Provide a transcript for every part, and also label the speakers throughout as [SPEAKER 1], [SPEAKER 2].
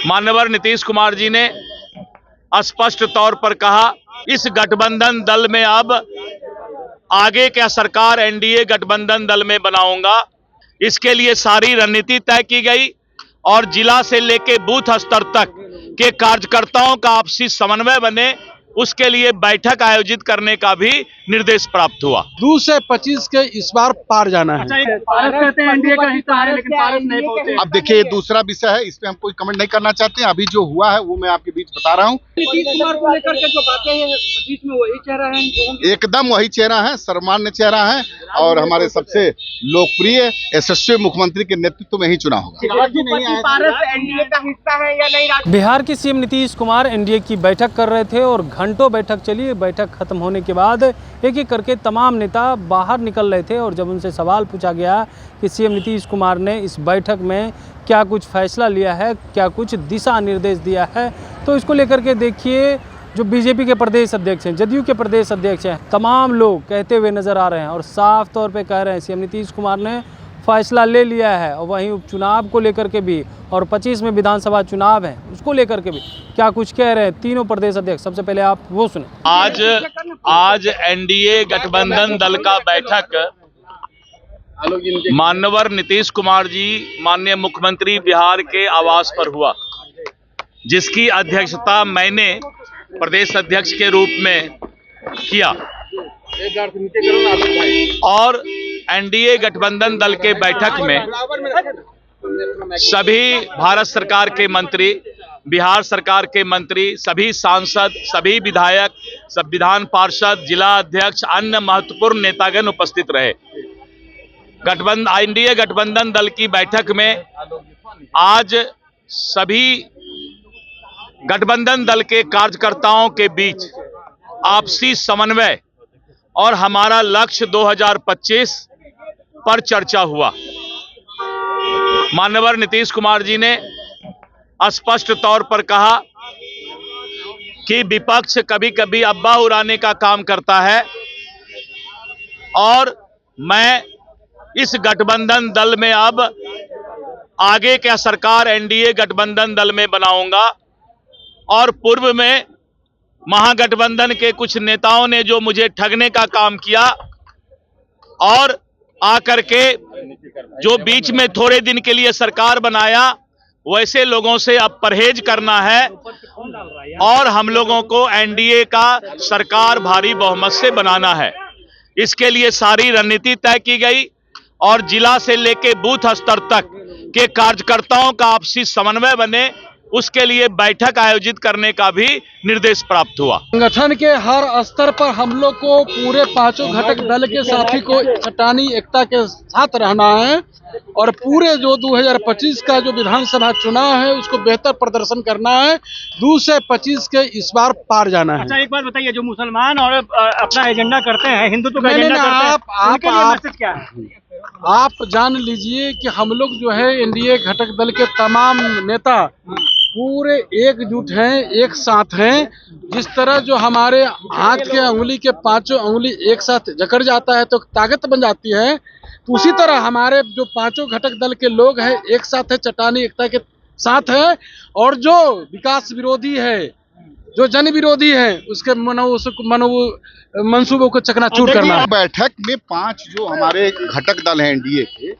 [SPEAKER 1] माननीय नीतीश कुमार जी ने स्पष्ट तौर पर कहा, इस गठबंधन दल में अब आगे क्या सरकार एनडीए गठबंधन दल में बनाऊंगा। इसके लिए सारी रणनीति तय की गई और जिला से लेके बूथ स्तर तक के कार्यकर्ताओं का आपसी समन्वय बने, उसके लिए बैठक आयोजित करने का भी निर्देश प्राप्त हुआ।
[SPEAKER 2] 2 से 25 के इस बार पार जाना है।
[SPEAKER 3] पारस कहते हैं एनडीए का हिस्सा है, लेकिन पारस नहीं पहुंचे।
[SPEAKER 4] अब देखिए, ये दूसरा विषय है, इस पे हम कोई कमेंट नहीं करना चाहते हैं। अभी जो हुआ है वो मैं आपके बीच बता रहा हूँ।
[SPEAKER 3] नीतीश कुमार को लेकर के जो बातें हैं, बीच में वही चेहरा है,
[SPEAKER 4] एकदम वही चेहरा है, सर्वमान्य चेहरा है और हमारे सबसे लोकप्रिय यशस्वी मुख्यमंत्री के नेतृत्व में ही चुनाव होगा।
[SPEAKER 3] पारस एनडीए का हिस्सा है या नहीं।
[SPEAKER 5] बिहार के सीएम नीतीश कुमार एनडीए की बैठक कर रहे थे और घंटों बैठक चली। बैठक खत्म होने के बाद एक एक करके तमाम नेता बाहर निकल रहे थे और जब उनसे सवाल पूछा गया कि सीएम नीतीश कुमार ने इस बैठक में क्या कुछ फैसला लिया है, क्या कुछ दिशा निर्देश दिया है, तो इसको लेकर के देखिए जो बीजेपी के प्रदेश अध्यक्ष हैं, जदयू के प्रदेश अध्यक्ष हैं, तमाम लोग कहते हुए नजर आ रहे हैं और साफ तौर पे कह रहे हैं सीएम नीतीश कुमार ने फैसला ले लिया है। और वहीं उपचुनाव को लेकर के भी और 25 में विधानसभा चुनाव है उसको लेकर के भी क्या कुछ कह रहे हैं तीनों प्रदेश अध्यक्ष। सबसे पहले आप वो सुने।
[SPEAKER 1] आज एनडीए गठबंधन दल का बैठक माननीय नीतीश कुमार जी माननीय मुख्यमंत्री बिहार के आवास पर हुआ, जिसकी अध्यक्षता मैंने प्रदेश अध्यक्ष के रूप में किया और एनडीए गठबंधन दल के बैठक में सभी भारत सरकार के मंत्री, बिहार सरकार के मंत्री, सभी सांसद, सभी विधायक, सब विधान पार्षद, जिला अध्यक्ष, अन्य महत्वपूर्ण नेतागण उपस्थित रहे। एनडीए गठबंधन दल की बैठक में आज सभी गठबंधन दल के कार्यकर्ताओं के बीच आपसी समन्वय और हमारा लक्ष्य 2025 पर चर्चा हुआ। माननीय नीतीश कुमार जी ने स्पष्ट तौर पर कहा कि विपक्ष कभी कभी अब्बा उड़ाने का काम करता है और मैं इस गठबंधन दल में अब आगे क्या सरकार एनडीए गठबंधन दल में बनाऊंगा। और पूर्व में महागठबंधन के कुछ नेताओं ने जो मुझे ठगने का काम किया और आकर के जो बीच में थोड़े दिन के लिए सरकार बनाया, वैसे लोगों से अब परहेज करना है और हम लोगों को एनडीए का सरकार भारी बहुमत से बनाना है। इसके लिए सारी रणनीति तय की गई और जिला से लेके बूथ स्तर तक के कार्यकर्ताओं का आपसी समन्वय बने, उसके लिए बैठक आयोजित करने का भी निर्देश प्राप्त हुआ।
[SPEAKER 2] संगठन के हर स्तर पर हम लोग को पूरे 5 घटक दल के साथी को चट्टानी एकता के साथ रहना है और पूरे जो 2025 का जो विधानसभा चुनाव है उसको बेहतर प्रदर्शन करना है। 2 से 25 के इस बार पार जाना है।
[SPEAKER 3] अच्छा, एक बात बताइए, जो मुसलमान और अपना एजेंडा करते हैं, हिंदुत्व का एजेंडा करते हैं, उनके लिए मैसेज क्या है?
[SPEAKER 2] आप जान लीजिए कि हम लोग जो है एनडीए घटक दल के तमाम नेता पूरे एकजुट हैं, एक साथ हैं। जिस तरह जो हमारे हाथ के अंगुली के 5 अंगुली एक साथ जकड़ जाता है तो ताकत बन जाती है, तो उसी तरह हमारे जो 5 घटक दल के लोग हैं एक साथ है, चट्टानी एकता के साथ है। और जो विकास विरोधी है, जो जन विरोधी है, उसके मंसूबों को चकनाचूर करना है।
[SPEAKER 4] बैठक में 5 जो हमारे घटक दल हैं एनडीए के,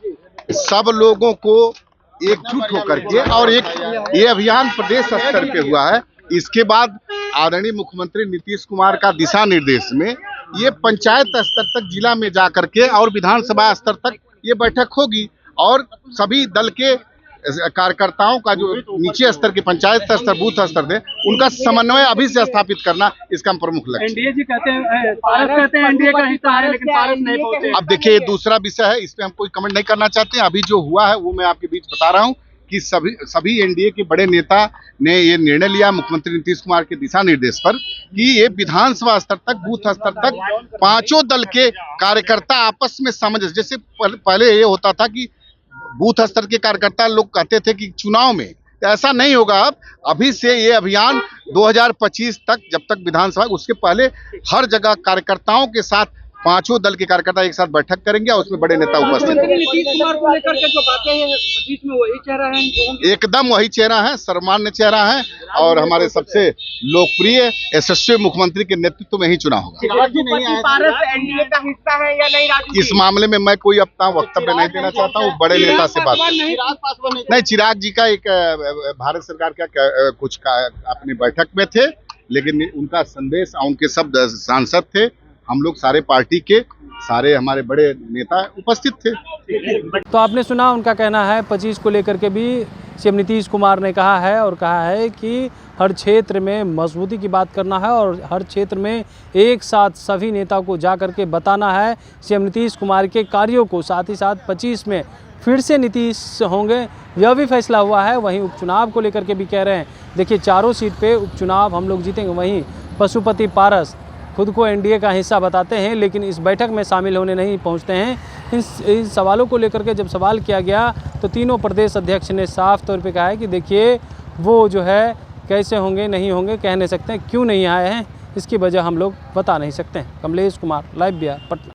[SPEAKER 4] सब लोगों को एकजुट होकर के और ये अभियान प्रदेश स्तर पे हुआ है। इसके बाद आदरणीय मुख्यमंत्री नीतीश कुमार का दिशा निर्देश में ये पंचायत स्तर तक, जिला में जा करके और विधानसभा स्तर तक ये बैठक होगी और सभी दल के कार्यकर्ताओं का जो नीचे स्तर के पंचायत स्तर, बूथ स्तर थे, उनका समन्वय अभी से स्थापित करना इसका प्रमुख लक्ष्य।
[SPEAKER 3] एनडीए जी कहते हैं, पारस कहते हैं एनडीए का हिस्सा है, लेकिन पारस नहीं पहुंचे।
[SPEAKER 4] अब देखिए, ये दूसरा विषय है, इस पे हम कोई कमेंट नहीं करना चाहते हैं। अभी जो हुआ है वो मैं आपके बीच बता रहा हूँ कि सभी एनडीए के बड़े नेता ने ये निर्णय लिया मुख्यमंत्री नीतीश कुमार के दिशा निर्देश पर कि ये विधानसभा स्तर तक, बूथ स्तर तक 5 दल के कार्यकर्ता आपस में सामंजस्य, जैसे पहले ये होता था कि बूथ स्तर के कार्यकर्ता लोग कहते थे कि चुनाव में, ऐसा नहीं होगा। अब अभी से ये अभियान 2025 तक, जब तक विधानसभा, उसके पहले हर जगह कार्यकर्ताओं के साथ पांचों दल के कार्यकर्ता एक साथ बैठक करेंगे और उसमें बड़े नेता उपस्थित हैं।
[SPEAKER 6] नीतीश कुमार को लेकर के जो बातें हैं बीच में वही चेहरा है,
[SPEAKER 4] एकदम वही चेहरा है, सर्वमान्य चेहरा है और हमारे सबसे लोकप्रिय यशस्वी मुख्यमंत्री के नेतृत्व में ही चुनाव होगा।
[SPEAKER 6] पारस एनडीए का हिस्सा है या नहीं राजू?
[SPEAKER 4] इस मामले में मैं कोई अपना वक्तव्य नहीं देना चाहता हूँ, बड़े नेता से बात नहीं। चिराग जी का एक भारत सरकार का कुछ अपनी बैठक में थे, लेकिन उनका संदेश उनके सब सांसद थे, हम लोग सारे पार्टी के सारे हमारे बड़े नेता उपस्थित थे।
[SPEAKER 5] तो आपने सुना उनका कहना है। 25 को लेकर के भी सीएम नीतीश कुमार ने कहा है और कहा है कि हर क्षेत्र में मजबूती की बात करना है और हर क्षेत्र में एक साथ सभी नेता को जा कर के बताना है सीएम नीतीश कुमार के कार्यों को। साथ ही साथ 25 में फिर से नीतीश होंगे, यह भी फैसला हुआ है। वहीं उपचुनाव को लेकर के भी कह रहे हैं, देखिए चारों सीट पे उपचुनाव हम लोग जीतेंगे। वहीं पशुपति पारस खुद को एनडीए का हिस्सा बताते हैं, लेकिन इस बैठक में शामिल होने नहीं पहुंचते हैं। इन सवालों को लेकर के जब सवाल किया गया तो तीनों प्रदेश अध्यक्ष ने साफ तौर पे कहा है कि देखिए वो जो है कैसे होंगे नहीं होंगे कह नहीं सकते, क्यों नहीं आए हैं इसकी वजह हम लोग बता नहीं सकते हैं। कमलेश कुमार, लाइव बिहार, पटना।